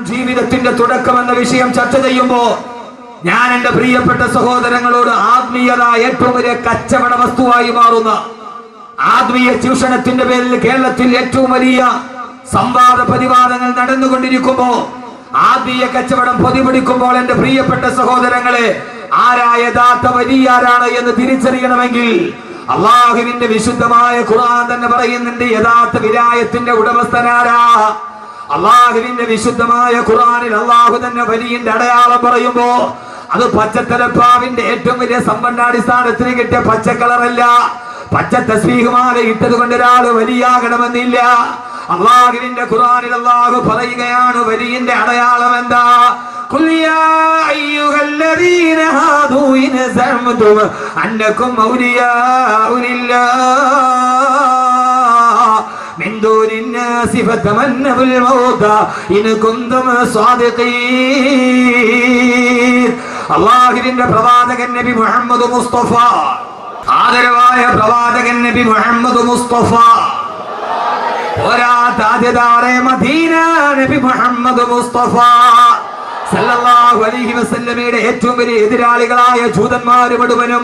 ജീവിതത്തിന്റെ തുടക്കം എന്ന വിഷയം ചർച്ച ചെയ്യുമ്പോൾ ഞാൻ എന്റെ പ്രിയപ്പെട്ട സഹോദരങ്ങളോട് ആത്മീയത ഏറ്റവും വലിയ കച്ചവട വസ്തുവായി മാറുന്ന ആത്മീയ ചൂഷണത്തിന്റെ പേരിൽ കേരളത്തിൽ ഏറ്റവും വലിയ സംവാദ പ്രതിവാദങ്ങൾ നടന്നുകൊണ്ടിരിക്കുമ്പോ ആത്മീയ കച്ചവടം പൊതിപിടിക്കുമ്പോൾ എന്റെ പ്രിയപ്പെട്ട സഹോദരങ്ങളെ ആരായ യഥാർത്ഥ വലിയാരാണ് എന്ന് തിരിച്ചറിയണമെങ്കിൽ അള്ളാഹുവിന്റെ വിശുദ്ധമായ ഖുർആൻ തന്നെ പറയുന്നുണ്ട് യഥാർത്ഥ വിലായത്തിന്റെ ഉടമസ്ഥനാരാ. അള്ളാഹുവിന്റെ വിശുദ്ധമായ ഖുർആനിൽ അള്ളാഹു തന്നെ വലിയന്റെ അടയാളം പറയുമ്പോ അത് പച്ചത്തലപ്പാവിന്റെ ഏറ്റവും വലിയ സമ്പന്നാടിസ്ഥാനത്തിന് കിട്ടിയ പച്ചക്കളറല്ല. പച്ച തസ്ബീഹുമാല ഇട്ടത് കൊണ്ട് ഒരാൾ വലിയാകണമെന്നില്ല. അള്ളാഹുവിന്റെ ഖുർആനിൽ അള്ളാഹു പറയുകയാണ് വലിയന്റെ അടയാളം എന്താ? قل يا أيها الذين هادوا إن زعمتم أنكم أولياء لله من دون الناس فتمنوا الموت إن كنتم صادقين. അള്ളാഹുവിന്റെ പ്രവാചകൻ നബി മുഹമ്മദ് മുസ്തഫ, ആദരവായ പ്രവാചകൻ നബി മുഹമ്മദ് മുസ്തഫ, താജദാറെ മദീന നബി മുഹമ്മദ് മുസ്തഫ സല്ലല്ലാഹു അലൈഹി വസല്ലമയുടെ ഏറ്റവും വലിയ എതിരാളികളായ ജൂതന്മാര് മുഴുവനും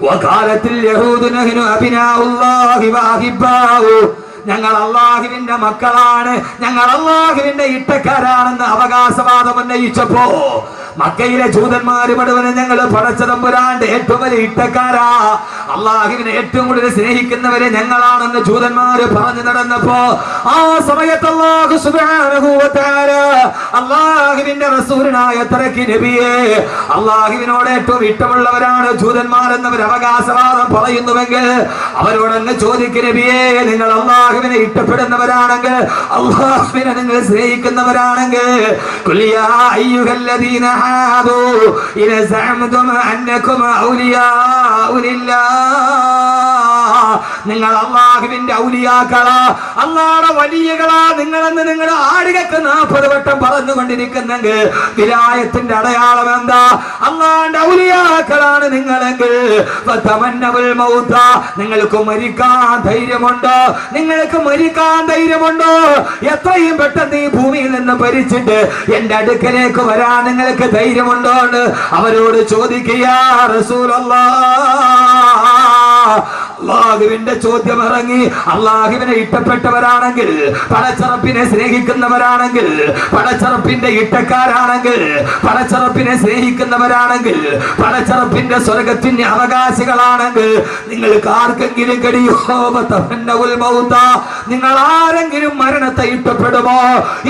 വഖാലത്തിൽ യഹൂദു നഹ്നു അബ്നാഉല്ലാഹി വഅഹിബ്ബാഹു, ഞങ്ങൾ അള്ളാഹുവിന്റെ മക്കളാണ്, ഞങ്ങൾ അള്ളാഹുവിന്റെ ഇട്ടക്കാരാണെന്ന് അവകാശവാദം ഉന്നയിച്ചപ്പോ മക്കയിലെ ജൂതന്മാര് മുഴുവനും ഞങ്ങൾ പടച്ചതമ്പുരാന്റെ ഏറ്റവും വലിയ ഇട്ടക്കാരാ, അള്ളാഹുവിനെ ഏറ്റവും കൂടുതൽ സ്നേഹിക്കുന്നവരെ ഞങ്ങളാണെന്ന് ജൂതന്മാര് പറഞ്ഞു നടന്നപ്പോ ആ സമയത്ത് അല്ലാഹു സുബ്ഹാനഹു വ തആല അള്ളാഹുവിന്റെ റസൂലിനായ തറക്കി നബിയെ അള്ളാഹുവിനോട് ഏറ്റവും ഇഷ്ടമുള്ളവരാണ് ജൂതന്മാരെന്നവർ അവകാശവാദം പറയുന്നുവെങ്കിൽ അവരോടങ്ങ് ചോദിക്കും നബിയെ, നിങ്ങൾ അള്ളാഹുവിനെ ഇഷ്ടപ്പെടുന്നവരാണെങ്കിൽ അള്ളാഹുവിനെ നിങ്ങൾ സ്നേഹിക്കുന്നവരാണെങ്കിൽ ഖുൽ യാ അയ്യുഹല്ലദീന ഹാദു ഇൻ സഅംതും അന്നകും ഔലിയാഉ ലില്ലാഹ്, നിങ്ങൾ അള്ളാഹുവിന്റെ ഔലിയാക്കളാ, അള്ളാഹുടെ വലിയകളാ നിങ്ങളെന്ന് നിങ്ങളുടെ ആടുകൾക്ക് 40 വട്ടം പറഞ്ഞുകൊണ്ടിരിക്കുന്നെങ്കിൽ വിലായത്തിന്റെ അടയാളം എന്താ? അള്ളാഹുന്റെ ഔലിയാക്കളാണ് നിങ്ങളെങ്കിൽ ഫതമന്നവുൽ മൗത, നിങ്ങൾക്ക് മരിക്കാൻ ധൈര്യമുണ്ടോ? നിങ്ങൾക്ക് മരിക്കാൻ ധൈര്യമുണ്ടോ? എത്രയും പെട്ടെന്ന് ഈ ഭൂമിയിൽ നിന്ന് ഭരിച്ചിട്ട് എന്റെ അടുക്കലേക്ക് വരാൻ നിങ്ങൾക്ക് ധൈര്യമുണ്ടോ എന്ന് അവരോട് ചോദിക്കുക. അള്ളാഹുവിന്റെ ചോദ്യം ഇറങ്ങി. അള്ളാഹുവിനെ ഇഷ്ടപ്പെട്ടവരാണെങ്കിൽ, പടച്ചറപ്പിനെ സ്നേഹിക്കുന്നവരാണെങ്കിൽ, പടച്ചറപ്പിന്റെ ഇട്ടക്കാരാണെങ്കിൽ, പടച്ചറപ്പിനെ സ്നേഹിക്കുന്നവരാണെങ്കിൽ, പടച്ചറപ്പിന്റെ സ്വർഗത്തിന്റെ അവകാശികളാണെങ്കിൽ നിങ്ങൾക്ക് ആർക്കെങ്കിലും കഴിയോ? നിങ്ങൾ ആരെങ്കിലും മരണത്തെ ഇഷ്ടപ്പെടുമോ?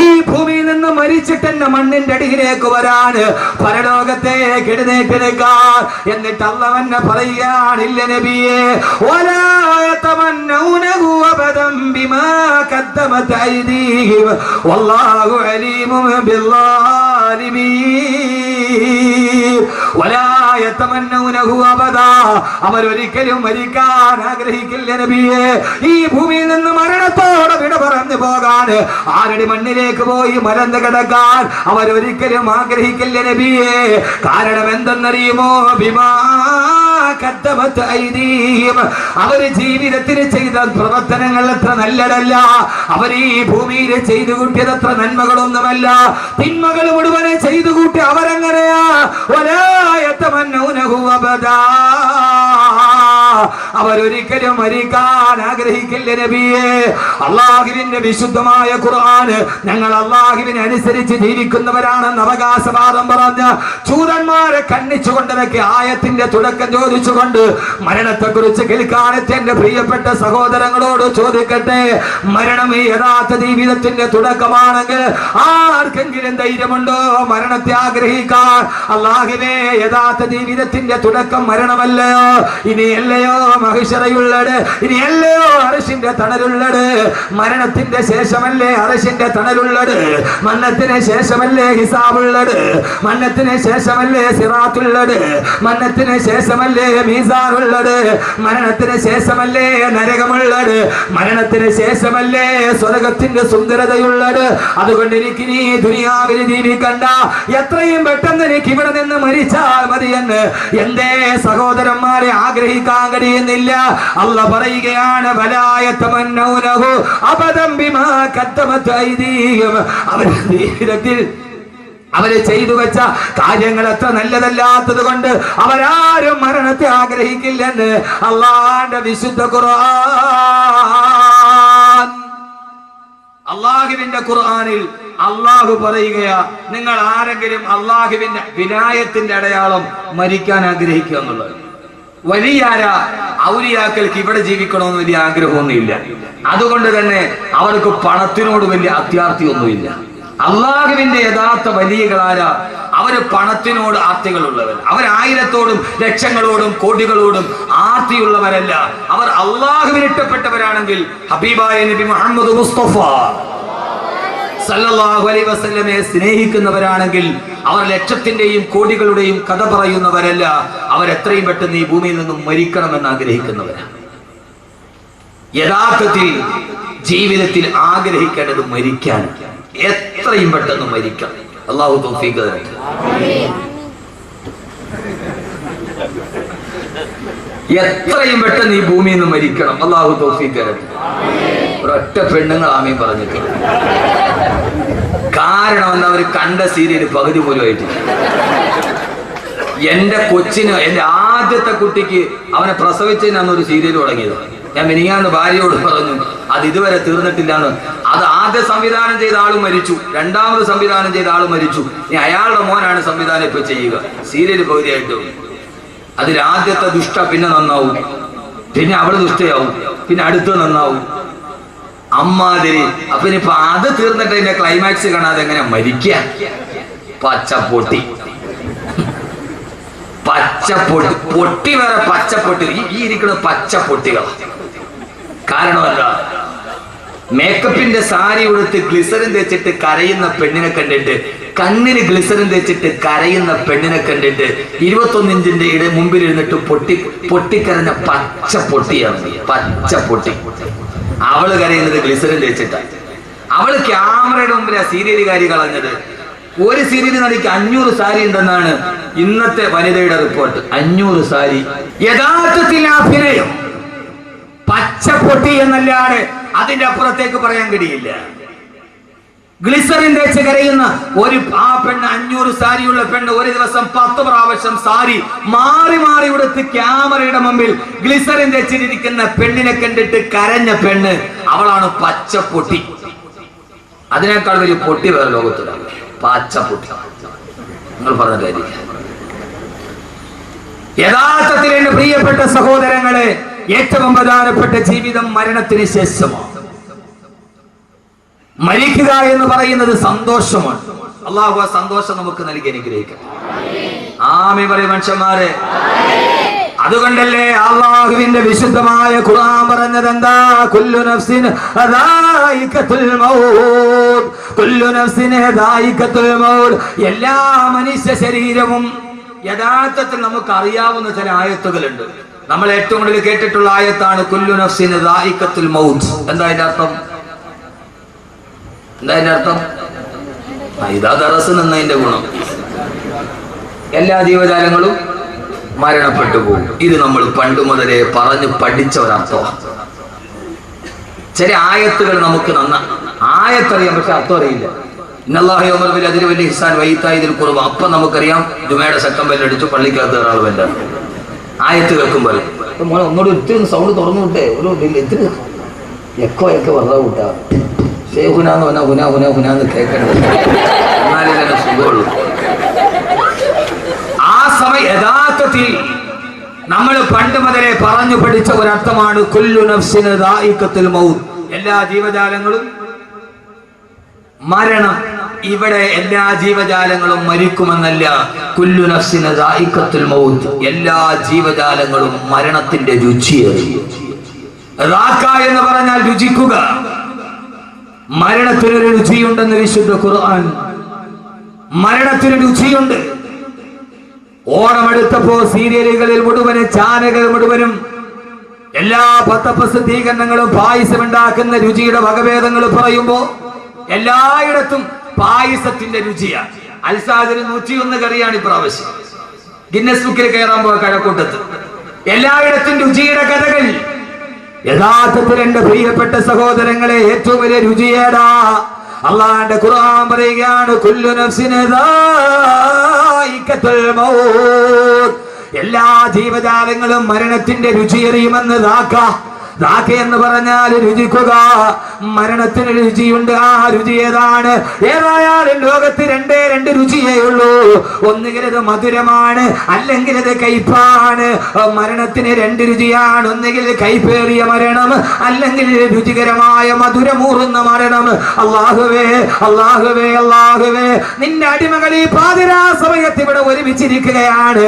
ഈ ഭൂമിയിൽ നിന്ന് മരിച്ചിട്ട് എന്നെ മണ്ണിന്റെ അടിയിലേക്ക് വരാൻ, പരലോകത്തേക്ക് എഴുന്നേറ്റ് നിൽക്കാൻ. എന്നിട്ട് അള്ളാഹു പറയുകയാണില്ല നബിയെ, ولا يتمنونه أبدا بما قدمت أيديهم والله عليم بالظالمين. ولا يتمنونه أبدا, അവരൊരിക്കലും മരിക്കാൻ ആഗ്രഹിക്കില്ല നബിയെ. ഈ ഭൂമിയിൽ നിന്ന് മരണത്തോടെ വിട പറഞ്ഞു പോകാൻ, ആരുടെ മണ്ണിലേക്ക് പോയി മരന്ന് കിടക്കാൻ അവരൊരിക്കലും ആഗ്രഹിക്കില്ല നബിയെ. കാരണം എന്തെന്നറിയുമോ? ബിമാ ഖദ്ദമത് ഐദീഹിം, അവര് ജീവിതത്തിൽ ചെയ്ത പ്രവർത്തനങ്ങൾ അത്ര നല്ലതല്ല, അവർ ഈ ഭൂമിയിൽ ചെയ്തു കൂട്ടിയത് അത്ര നന്മകളൊന്നുമല്ല, തിന്മകൾ മുഴുവനെ ചെയ്തു കൂട്ടി അവരങ്ങനെയാ. വലാ യതമന്നൗനഹു അബദാ, അവരൊരിക്കലും മരിക്കാൻ ആഗ്രഹിക്കില്ല നബിയെ. അള്ളാഹുവിന്റെ വിശുദ്ധമായ ഖുർആൻ ഞങ്ങൾ അള്ളാഹുവിനെ അനുസരിച്ച് ജീവിക്കുന്നവരാണെന്ന് അവകാശവാദം പറഞ്ഞ ജൂതന്മാരെ ഖണ്ഡിച്ചുകൊണ്ടതൊക്കെ ആയത്തിന്റെ തുടക്കം ചോദിച്ചുകൊണ്ട് മരണത്തെ കുറിച്ച് കേൾക്കാനെത്തിയ എന്റെ പ്രിയപ്പെട്ട സഹോദരങ്ങളോട് ചോദിക്കട്ടെ, മരണം ഈ യഥാർത്ഥ ജീവിതത്തിന്റെ തുടക്കമാണെങ്കിൽ ആർക്കെങ്കിലും ധൈര്യമുണ്ടോ മരണത്തെ ആഗ്രഹിക്കാൻ? അള്ളാഹുവേ, യഥാർത്ഥ ജീവിതത്തിന്റെ തുടക്കം മരണമല്ലയോ? ഇനിയല്ലയോ മഹിഷറയുള്ളത്? ഇനിയല്ലയോ അർശിന്റെ തണലുള്ളത്? മരണത്തിന്റെ ശേഷമല്ലേ അർശിന്റെ തണലുള്ളത്? മരണത്തിന് ശേഷമല്ലേ ഹിസാബുള്ളത്? മരണത്തിന് ശേഷമല്ലേ സിറാത്തുള്ളത്? മരണത്തിന് ശേഷമല്ലേ മീസാനുള്ളത്? മരണത്തിന് ശേഷമല്ലേ നരകമുള്ളത്? മരണത്തിന് ശേഷമല്ലേ സ്വർഗത്തിന്റെ സുന്ദരതയുള്ളത്? അതുകൊണ്ട് എനിക്ക് നീ ദുനിയാവിൽ ജീവിക്കണ്ട, എത്രയും പെട്ടെന്ന് എനിക്ക് ഇവിടെ നിന്ന് മരിച്ചാൽ മതിയെന്ന് എന്തേ സഹോദരന്മാരെ ആഗ്രഹിക്കാൻ കഴിയുന്നില്ല? അല്ലാഹു പറയുകയാണ്, വലായതമന്നൗനഹു അബദൻ ബിമാ ഖദ്ദമത് ഐദീഹിം, അവരുടെ ജീവിതത്തിൽ അവര് ചെയ്തു വെച്ച കാര്യങ്ങൾ എത്ര നല്ലതല്ലാത്തത് കൊണ്ട് അവരാരും മരണത്തെ ആഗ്രഹിക്കില്ലെന്ന് അള്ളാന്റെ വിശുദ്ധ ഖുർആൻ. അള്ളാഹുവിന്റെ ഖുർആനിൽ അള്ളാഹു പറയുകയാ, നിങ്ങൾ ആരെങ്കിലും അള്ളാഹുവിന്റെ വിനായത്തിന്റെ അടയാളം മരിക്കാൻ ആഗ്രഹിക്കുക എന്നുള്ളത്. വലിയാര ഔലിയാക്കൾക്ക് ഇവിടെ ജീവിക്കണമെന്ന് വലിയ ആഗ്രഹമൊന്നുമില്ല. അതുകൊണ്ട് തന്നെ അവർക്ക് പണത്തിനോട് വലിയ അത്യാർത്തിയൊന്നുമില്ല. അള്ളാഹുവിന്റെ യഥാർത്ഥ വലിയകളാരാ? അവര് പണത്തിനോട് ആർത്തികളുള്ളവർ. അവർ ആയിരത്തോടും ലക്ഷങ്ങളോടും കോടികളോടും ആർത്തിയുള്ളവരല്ല. അവർ അള്ളാഹുവിന് ഇഷ്ടപ്പെട്ടവരാണെങ്കിൽ, ഹബീബായ നബി മുഹമ്മദ് മുസ്തഫ സല്ലല്ലാഹു അലൈഹി വസല്ലമയെ സ്നേഹിക്കുന്നവരാണെങ്കിൽ അവർ ലക്ഷത്തിന്റെയും കോടികളുടെയും കഥ പറയുന്നവരല്ല. അവരെത്രയും പെട്ടെന്ന് ഈ ഭൂമിയിൽ നിന്നും മരിക്കണമെന്ന് ആഗ്രഹിക്കുന്നവരാണ്. യഥാർത്ഥത്തിൽ ജീവിതത്തിൽ ആഗ്രഹിക്കേണ്ടത് മരിക്കാൻ, എത്രയും പെട്ടെന്ന് മരിക്കണം. അല്ലാഹു തൗഫീഖ് തരട്ടെ. എത്രയും പെട്ടെന്ന് ഈ ഭൂമിയിൽ നിന്ന് മരിക്കണം. അല്ലാഹു തൗഫീഖ് തരട്ടെ. ഒരൊറ്റ പെണ്ണുങ്ങൾ ആമീൻ പറഞ്ഞിട്ടില്ല. കാരണം എന്താ? അവർ കണ്ട സീരിയൽ പകുതി പോലും ആയിട്ടില്ല. എന്റെ കൊച്ചിന്, എന്റെ ആദ്യത്തെ കുട്ടിക്ക് അവനെ പ്രസവിച്ചതിനാണ് ഒരു സീരിയൽ തുടങ്ങിയത്. ഞാൻ മിനിങ്ങാന്ന് ഭാര്യയോട് പറഞ്ഞു, അത് ഇതുവരെ തീർന്നിട്ടില്ലാന്ന്. അത് ആദ്യം സംവിധാനം ചെയ്ത ആളും മരിച്ചു, രണ്ടാമത് സംവിധാനം ചെയ്ത ആളും മരിച്ചു. ഇനി അയാളുടെ മോനാണ് സംവിധാനം ഇപ്പൊ ചെയ്യുക. സീരിയൽ പകുതിയായിട്ട് അതിൽ ആദ്യത്തെ ദുഷ്ട പിന്നെ നന്നാവും, പിന്നെ അവള് ദുഷ്ടയാവും, പിന്നെ അടുത്ത് നന്നാവും, അമ്മാതിരി. അപ്പൊ ഇനിയിപ്പൊ അത് തീർന്നിട്ട് അതിന്റെ ക്ലൈമാക്സ് കാണാതെ എങ്ങനെ മരിക്കുക? പച്ചപ്പൊട്ടി, പച്ചപ്പൊട്ടി, പൊട്ടി വേറെ പച്ചപ്പൊട്ടി. ഈ ഇരിക്കുന്ന പച്ചപ്പൊട്ടികൾ. കാരണം എന്താ? മേക്കപ്പിന്റെ സാരി ഉടുത്ത് ഗ്ലിസറിൻ തേച്ചിട്ട് കരയുന്ന പെണ്ണിനെ കണ്ടിട്ട്, കണ്ണിന് ഗ്ലിസറിൻ തേച്ചിട്ട് കരയുന്ന പെണ്ണിനെ കണ്ടിട്ട് 21 ഇഞ്ചിന്റെ മുമ്പിൽ ഇരുന്നിട്ട് പൊട്ടിക്കരഞ്ഞ പച്ചപ്പൊട്ടിയാണ്. പച്ചപ്പൊട്ടി. അവള് കരയുന്നത് ഗ്ലിസറിൻ തേച്ചിട്ടാണ്. അവള് ക്യാമറയുടെ മുമ്പിൽ ആ സീരിയലുകാരി കളഞ്ഞത്. ഒരു സീരിയൽ നടിക്ക് 500 സാരി ഉണ്ടെന്നാണ് ഇന്നത്തെ വനിതയുടെ റിപ്പോർട്ട്. 500 സാരി. യഥാർത്ഥത്തിൽ അഭിനയം പച്ചപ്പൊട്ടി എന്നല്ലാതെ അതിന്റെ അപ്പുറത്തേക്ക് പറയാൻ കഴിയില്ല. ഗ്ലിസറിൻ തേച്ച് കരയുന്ന ആ പെണ്ണ്, 500 സാരിയുള്ള പെണ്ണ്, ഒരു ദിവസം 10 പ്രാവശ്യം സാരി മാറി മാറി ഉടുത്ത് ക്യാമറയുടെ മുമ്പിൽ ഗ്ലിസറിൻ തേച്ചിരിക്കുന്ന പെണ്ണിനെ കണ്ടിട്ട് കരഞ്ഞ പെണ്ണ്, അവളാണ് പച്ചപ്പൊട്ടി. അതിനേക്കാൾ വലിയ പൊട്ടി വേറെ ലോകത്തിലാണ്. പച്ചപ്പൊട്ടി. നിങ്ങൾ പറഞ്ഞിട്ടായിരിക്കും. യഥാർത്ഥത്തിൽ എന്റെ പ്രിയപ്പെട്ട സഹോദരങ്ങളെ, ഏറ്റവും പ്രധാനപ്പെട്ട ജീവിതം മരണത്തിന് ശേഷമാണ്. മരിക്കുക എന്ന് പറയുന്നത് സന്തോഷമാണ്. അള്ളാഹു ആ സന്തോഷം നമുക്ക് നൽകി അനുഗ്രഹിക്കട്ടെ. ആമീൻ പറയും മനുഷ്യന്മാരെ. അതുകൊണ്ടല്ലേ അള്ളാഹുവിന്റെ വിശുദ്ധമായ ഖുർആൻ പറഞ്ഞത് എന്താ? കുല്ലു നഫ്സിൻ ദായിഖത്തുൽ മൗത്ത്, കുല്ലു നഫ്സിൻ ദായിഖത്തുൽ മൗത്ത്. എല്ലാ മനുഷ്യ ശരീരവും, യഥാർത്ഥത്തിൽ നമുക്ക് അറിയാവുന്ന ചില ആയത്തുകളുണ്ട്. നമ്മൾ ഏറ്റവും കൂടുതൽ കേട്ടിട്ടുള്ള ആയത്താണ് കുല്ലു നഫ്സിൻ ദായിഖത്തുൽ മൗത്ത്. എന്താ അതിന്റെ അർത്ഥം? എന്താ അതിന്റെ അർത്ഥം? ഇതാ ദറസ് എന്നതിന്റെ ഗുണം. എല്ലാ ജീവജാലങ്ങളും മരണപ്പെട്ടു പോകും. ഇത് നമ്മൾ പണ്ട് മുതലേ പറഞ്ഞു പഠിച്ച ഒരർത്ഥമാണ്. ചില ആയത്തുകൾ നമുക്ക് ആയത്തറിയാം, പക്ഷെ അർത്ഥം അറിയില്ല. അതിന് വലിയ ഹിസാൻ വൈത്തായതിൽ കുറവ്. അപ്പം നമുക്കറിയാം ജുമയുടെ ശക്തം ബെല്ലടിച്ചു പള്ളിക്കകത്ത് ഒരാൾ ബെല്ലാണ്. ആയത്ത് കേൾക്കുമ്പോൾ മോനെ ഒന്നുകൂടി ഒത്തിരി സൗണ്ട് തുറന്നു വിട്ടേ, ഒരു ഇത്തിരി എക്കോ വെറുതെ വിട്ടാ. ഹുനാന്ന് പറഞ്ഞാൽ ഹുന ഹുന ഹുനാന്ന് കേൾക്കണത്, എന്നാലേ തന്നെ സുഖമുള്ളൂ. ആ സമയം യഥാർത്ഥത്തിൽ നമ്മൾ പണ്ട് മുതലേ പറഞ്ഞു പഠിച്ച ഒരർത്ഥമാണ് കുല്ലു നഫ്സിൻ ദായിഖത്തുൽ മൗത്ത്. എല്ലാ ജീവജാലങ്ങളും മരണം. ഇവിടെ എല്ലാ ജീവജാലങ്ങളും മരിക്കുമെന്നല്ല. കുല്ലു നഫ്സിൻ ദായിഖത്തുൽ മൗത്ത്. എല്ലാ ജീവജാലങ്ങളും മരണത്തിന്റെ രുചിയേറിയും. റാക്ക എന്ന് പറഞ്ഞാൽ രുചിക്കുക. മരണത്തിനൊരു രുചിയുണ്ടെന്ന് വിശുദ്ധ ഖുർആൻ. മരണത്തിന് രുചിയുണ്ട്. ഓണമെടുത്തപ്പോ സീരിയലുകളിൽ മുഴുവനും, ചാനലുകൾ മുഴുവനും, എല്ലാ പത്രപ്രസിദ്ധീകരണങ്ങളും പായസം ഉണ്ടാക്കുന്ന രുചിയുടെ വകഭേദങ്ങൾ പറയുമ്പോ എല്ലായിടത്തും പായസത്തിന്റെ രുചിയാണ്. അൽസാദിന് 101 കറിയാണ് ഇപ്രാവശ്യം. ഗിന്നസ് ബുക്കിൽ കയറാൻ പോയ കഴക്കൂട്ടത്ത് എല്ലായിടത്തും രുചിയുടെ കഥകൾ. യഥാർത്ഥത്തിൽ എന്റെ പ്രിയപ്പെട്ട സഹോദരങ്ങളെ, ഏറ്റവും വലിയ രുചിയേടാ അള്ളാന്റെ ഖുർആൻ പറയുകയാണ് കുല്ലു നഫ്സിൻ ദായിഖത്തുൽ മൗത്ത്. എല്ലാ ജീവജാലങ്ങളും മരണത്തിന്റെ രുചിയറിയുമെന്ന് ദാക്ക എന്ന് പറഞ്ഞാൽ രുചിക്കുക. മരണത്തിന് രുചിയുണ്ട്. ആ രുചി ഏതാണ്? ഏതായാലും ലോകത്ത് രണ്ട് രുചിയേ ഉള്ളൂ. ഒന്നുകിൽ അത് മധുരമാണ്, അല്ലെങ്കിൽ അത് കയ്പാണ്. മരണത്തിന് രണ്ട് രുചിയാണ്. ഒന്നുകിൽ കയ്പേറിയ മരണം, അല്ലെങ്കിൽ രുചികരമായ മധുരമൂറുന്ന മരണം. അല്ലാഹുവേ അല്ലാഹുവേ അല്ലാഹുവേ, നിന്റെ അടിമകൾ ഈ പാതിരാ സമയത്ത് ഇവിടെ ഒരുമിച്ചിരിക്കുകയാണ്.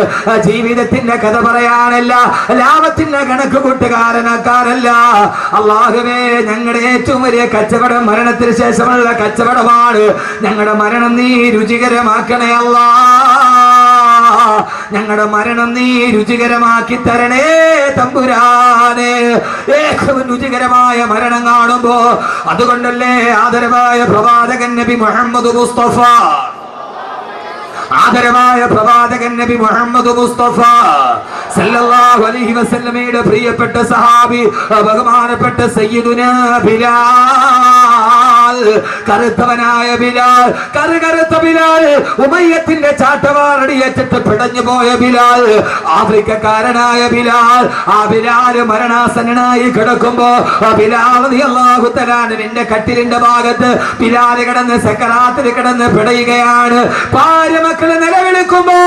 ജീവിതത്തിന്റെ കഥ പറയാനല്ല, ലാഭത്തിന്റെ കണക്ക് കൂട്ടുകാരനാക്കാനല്ല. അല്ലാഹുവേ, ഞങ്ങളുടെ ഏറ്റവും വലിയ കച്ചവടം മരണത്തിന് ശേഷമുള്ള കച്ചവടമാണ്. ഞങ്ങളുടെ മരണം നീ രുചികരമാക്കണേ അല്ലാ. ഞങ്ങളുടെ മരണം നീ രുചികരമാക്കി തരണേ തമ്പുരാനെ. ഏറ്റവും രുചികരമായ മരണം കാണുമ്പോ, അതുകൊണ്ടല്ലേ ആദരവായ പ്രവാചകൻ നബി മുഹമ്മദ് മുസ്തഫ, ആദരവായ പ്രവാചകൻ നബി മുഹമ്മദ് മുസ്തഫ സല്ലല്ലാഹു അലൈഹി വസല്ലമയുടെ പ്രിയപ്പെട്ട സഹാബി ബഹുമാനപ്പെട്ട സയ്യിദുനാ ബിലാൽ, കറുത്തവനായ ബിലാൽ, കറുത്ത ബിലാൽ, ഉമയ്യത്തിന്റെ ചാട്ടവാറടിയേറ്റിട്ട് പിടഞ്ഞു പോയ ബിലാൽ, ആഫ്രിക്കക്കാരനായ ബിലാൽ. ആ ബിലാൽ മരണാസന്നനായി കിടക്കുമ്പോ ബിലാൽ റളിയല്ലാഹു തആല നിന്റെ കട്ടിലിന്റെ ഭാഗത്ത് ബിലാൽ കിടന്ന് സക്കറാത്തിൽ കിടന്ന് പിടയുകയാണ്. ഭാര്യ മക്കള് നിലവിളിക്കുമ്പോ,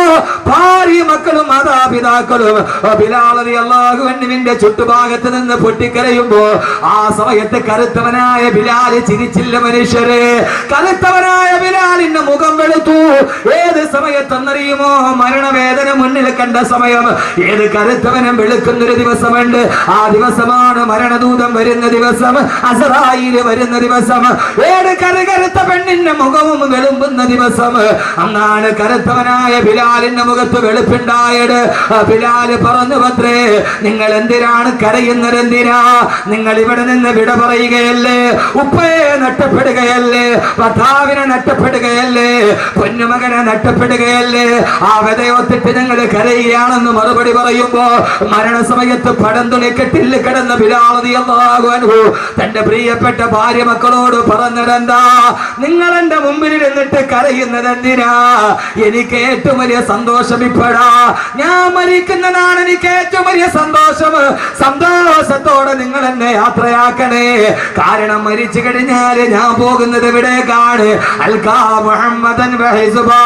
ഭാര്യ മക്കളും മാതാപിതാക്കളും ബിലാൽ റളിയല്ലാഹു അൻഹുവിന്റെ ചുറ്റുഭാഗത്ത് നിന്ന് പൊട്ടിക്കരയുമ്പോ, ആ സമയത്ത് കറുത്തവനായ ബിലാൽ ചിരിച്ചില്ല മനുഷ്യരെ. കറുത്തവനായ ബിലാലിന്റെ മുഖം വെളുത്തു. ഏത് സമയത്തെന്നറിയുമോ? മരണവേദന മുന്നിൽ കണ്ട സമയം. ഏത് കറുത്തവനും വെളുക്കുന്നൊരു ദിവസമുണ്ട്. ആ ദിവസമാണ് മരണദൂതം വരുന്ന ദിവസം, അസ്റായീൽ വരുന്ന ദിവസം. ഏത് കറുത്ത പെണ്ണിന്റെ മുഖവും വെളുമ്പുന്ന ദിവസം. അന്നാണ് കറുത്തവനായ ബിലാലിന്റെ മുഖത്ത് വെളുപ്പുണ്ടായത്. ബിലാൽ പറഞ്ഞു, പത്രേ, നിങ്ങൾ എന്തിനാണ് കരയുന്നത്? എന്തിനാ നിങ്ങൾ ഇവിടെ നിന്ന് വിട പറയുകയല്ലേ? ഉപ്പയെ നഷ്ടപ്പെടുകയല്ലേ? ഭർത്താവിനെ നഷ്ടപ്പെടുകയല്ലേ? പൊന്നുമകനെ നഷ്ടപ്പെടുകയല്ലേ? ആ വിതയൊത്തിട്ട് ഞങ്ങൾ കരയുകയാണെന്ന് മറുപടി പറയുമ്പോ, മരണസമയത്ത് പടന്തുണി കെട്ടിൽ കിടന്ന ബിലാൽ റളിയല്ലാഹു അൻഹു തന്റെ പ്രിയപ്പെട്ട ഭാര്യ മക്കളോട് പറഞ്ഞതെന്താ? നിങ്ങൾ എന്റെ മുമ്പിൽ ഇരുന്നിട്ട് കരയുന്നത് എന്തിനാ? എനിക്ക് ഏറ്റവും വലിയ സന്തോഷം ഇപ്പോഴാ. ഞാൻ മരിക്കുന്നതാണ് എനിക്ക് ഏറ്റവും വലിയ സന്തോഷം. സന്തോഷത്തോടെ നിങ്ങൾ എന്നെ യാത്രയാക്കണേ. കാരണം മരിച്ചു കഴിഞ്ഞാൽ ഞാൻ പോകുന്നത് എവിടേക്കാണ്? അൽകാ മുഹമ്മദൻ വഹിസുബാ,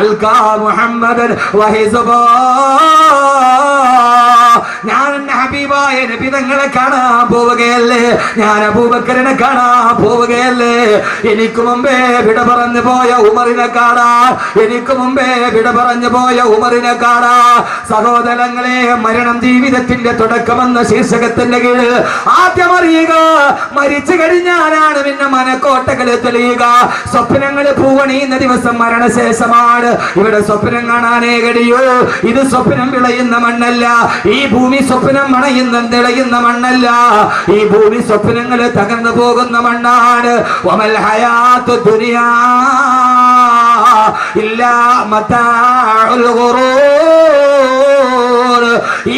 അൽകാ മുഹമ്മദൻ വഹിസുബാ. ഞാൻ എന്റെ ഹബീബായ നബി തങ്ങളെ കാണാൻ പോവുകയല്ലേ? ഞാൻ അബൂബക്കറിനെ കാണാൻ പോവുകയല്ലേ? എനിക്ക് മുമ്പേ വിട പറഞ്ഞു പോയ ഉമറിനെ കാണാൻ, എനിക്ക് മുമ്പേ വിട പറഞ്ഞു പോയ ഉമറിനെ കാണാൻ. സഹോദരങ്ങളെ, മരണം ജീവിതത്തിന്റെ തുടക്കമെന്ന ശീർഷകത്തിന്റെ കീഴിൽ ആദ്യം അറിയുക, മരിച്ചു കഴിഞ്ഞാലാണ് പിന്നെ മനക്കോട്ടകള് തെളിയുക. സ്വപ്നങ്ങള് പൂവണിയുന്ന ദിവസം മരണശേഷമാണ്. ഇവിടെ സ്വപ്നം കാണാനേ കഴിയൂ. ഇത് സ്വപ്നം വിളയുന്ന മണ്ണല്ല. ഈ ഭൂമി സ്വപ്നം മണയുന്ന തെളിയുന്ന മണ്ണല്ല. ഈ ഭൂമി സ്വപ്നങ്ങൾ തകർന്നു പോകുന്ന മണ്ണാണ്. വമൽ ഹയാത്തു ദുനിയാ ഇല്ലാ മതാഉൽ ഗുറൂർ.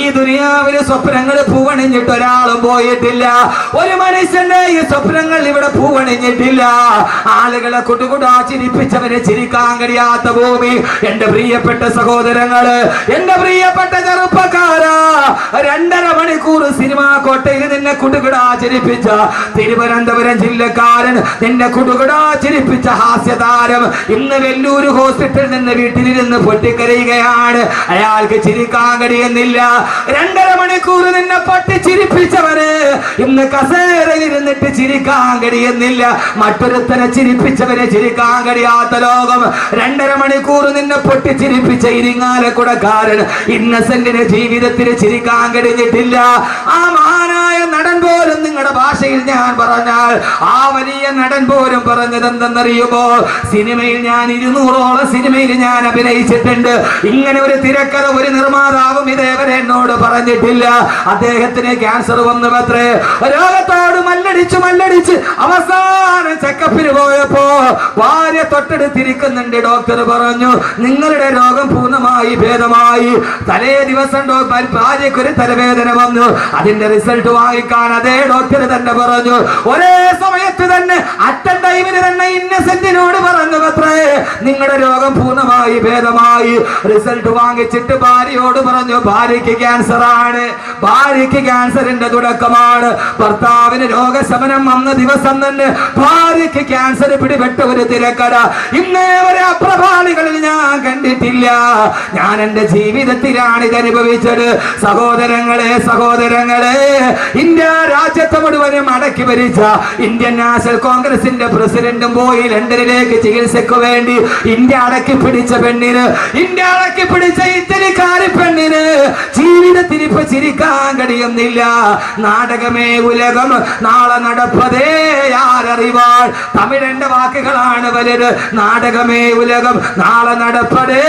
ഈ ദുനിയാവിലെ സ്വപ്നങ്ങൾ പൂവണിഞ്ഞിട്ട് ഒരാളും പോയിട്ടില്ല. ഒരു മനുഷ്യന്റെ ഈ സ്വപ്നങ്ങൾ ഇവിടെ പൂവണിഞ്ഞിട്ടില്ല. ആളുകളെ കുട്ടുകുടാ ചിരിപ്പിച്ചവരെ ചിരിക്കാൻ കഴിയാത്ത ഭൂമി. എന്റെ പ്രിയപ്പെട്ട സഹോദരങ്ങള്, എന്റെ പ്രിയപ്പെട്ട ചെറുപ്പക്കാരാ, 2.5 മണിക്കൂർ സിനിമാ കോട്ടയിൽ നിന്നെ കുടുകുടാ ചിരിപ്പിച്ച തിരുവനന്തപുരം ജില്ലക്കാരൻ, നിന്നെ കുടുകുടാ ചിരിപ്പിച്ച ഹാസ്യതാരം ഇന്ന് വെല്ലൂർ ഹോസ്പിറ്റലിൽ നിന്ന് വീട്ടിലിരുന്ന് പൊട്ടിക്കരയുകയാണ്. അയാൾക്ക് ചിരിക്കാൻ കഴിയുന്നില്ല. 2.5 മണിക്കൂർ നിന്നെ പൊട്ടിച്ചിരിപ്പിച്ചവന് ഇന്ന് കസേരയിൽ ഇരുന്നിട്ട് ചിരിക്കാൻ കഴിയുന്നില്ല. മറ്റൊരുത്തനെ ചിരിപ്പിച്ചവരെ ചിരിക്കാൻ കഴിയാത്ത ലോകം. 2.5 മണിക്കൂർ നിന്നെ പൊട്ടിച്ചിരിപ്പിച്ച ഇരിങ്ങാലക്കുടക്കാരൻ ഇന്നസെന്റിന് ജീവിതത്തിന് ചിരിക്കാൻ കഴിഞ്ഞിട്ടില്ല. ആ മഹാനായ നടൻ പോലും, നിങ്ങളുടെ ഭാഷയിൽ ഞാൻ പറഞ്ഞാൽ ആ വലിയ നടൻ പോലും പറഞ്ഞത് എന്തെന്നറിയുമോ? സിനിമയിൽ ഞാൻ 200ഓളം സിനിമയിൽ ഞാൻ അഭിനയിച്ചിട്ടുണ്ട്. ഇങ്ങനെ ഒരു തിരക്കഥ ഒരു നിർമ്മാതാവും ഇതേവരെ എന്നോട് പറഞ്ഞിട്ടില്ല. അദ്ദേഹത്തിന് ക്യാൻസർ വന്നു അത്രേ. രോഗത്തോട് മല്ലടിച്ച് അവസാനം ചെക്കപ്പിന് പോയപ്പോ ഭാര്യ തൊട്ടടുത്തിരിക്കുന്നുണ്ട്. ഡോക്ടർ പറഞ്ഞു, നിങ്ങളുടെ രോഗം പൂർണ്ണമായി ഭേദമായി. തലേ ദിവസം ഭാര്യക്കൊരു തലവേദന വന്നു. അതിന്റെ റിസൾട്ട് വാങ്ങിക്കാൻ അതേ ഡോക്ടർ തന്നെ പറഞ്ഞു. ഒരേ സമയത്ത് തന്നെ അറ്റൻ ടൈമിന് തന്നെ ഇന്നസെന്റിനോട് പറഞ്ഞു അത്രേ, നിങ്ങളുടെ രോഗം പൂർണ്ണമായി ഭേദമായി. റിസൾട്ട് വാങ്ങിച്ചിട്ട് ഭാര്യയോട് പറഞ്ഞു, ഭാര്യയ്ക്ക് ക്യാൻസർ ആണ്, ഭാര്യയ്ക്ക് ക്യാൻസറിന്റെ തുടക്കമാണ്. ഭർത്താവിന് രോഗശമനം വന്ന ദിവസം തന്നെ ഭാര്യയ്ക്ക് ക്യാൻസർ പിടിപെട്ട ഒരു തിരക്കട ഇന്നേ വരെ അപ്രഭാളികളിൽ ഞാൻ കണ്ടിട്ടില്ല. ഞാൻ എന്റെ ജീവിതത്തിലാണ് ഇത് അനുഭവിച്ചത്. സഹോദരങ്ങളെ, ഇന്ത്യ രാജ്യത്തെ മുഴുവനും അടക്കി ഭരിച്ച ഇന്ത്യൻ നാഷണൽ കോൺഗ്രസിന്റെ പ്രസിഡന്റും പോയി ലണ്ടനിലേക്ക് ചികിത്സയ്ക്ക് വേണ്ടി. ഇന്ത്യ അടക്കി പിടിച്ച പെണ്ണിന്, ഇന്ത്യ അടക്കി പിടിച്ച ഇറ്റലിക്കാരി പെണ്ണിന് ജീവിതത്തിൽ ഇപ്പൊ ചിരിക്കാൻ കഴിയുന്നില്ല. നാടകമേ ഉലകം, നാളെ നടപ്പതേ ആരറിവാൾ. തമിഴന്റെ വാക്കുകളാണ് വലുത്. നാടകമേ ഉലകം, നാളെ നടപ്പതേ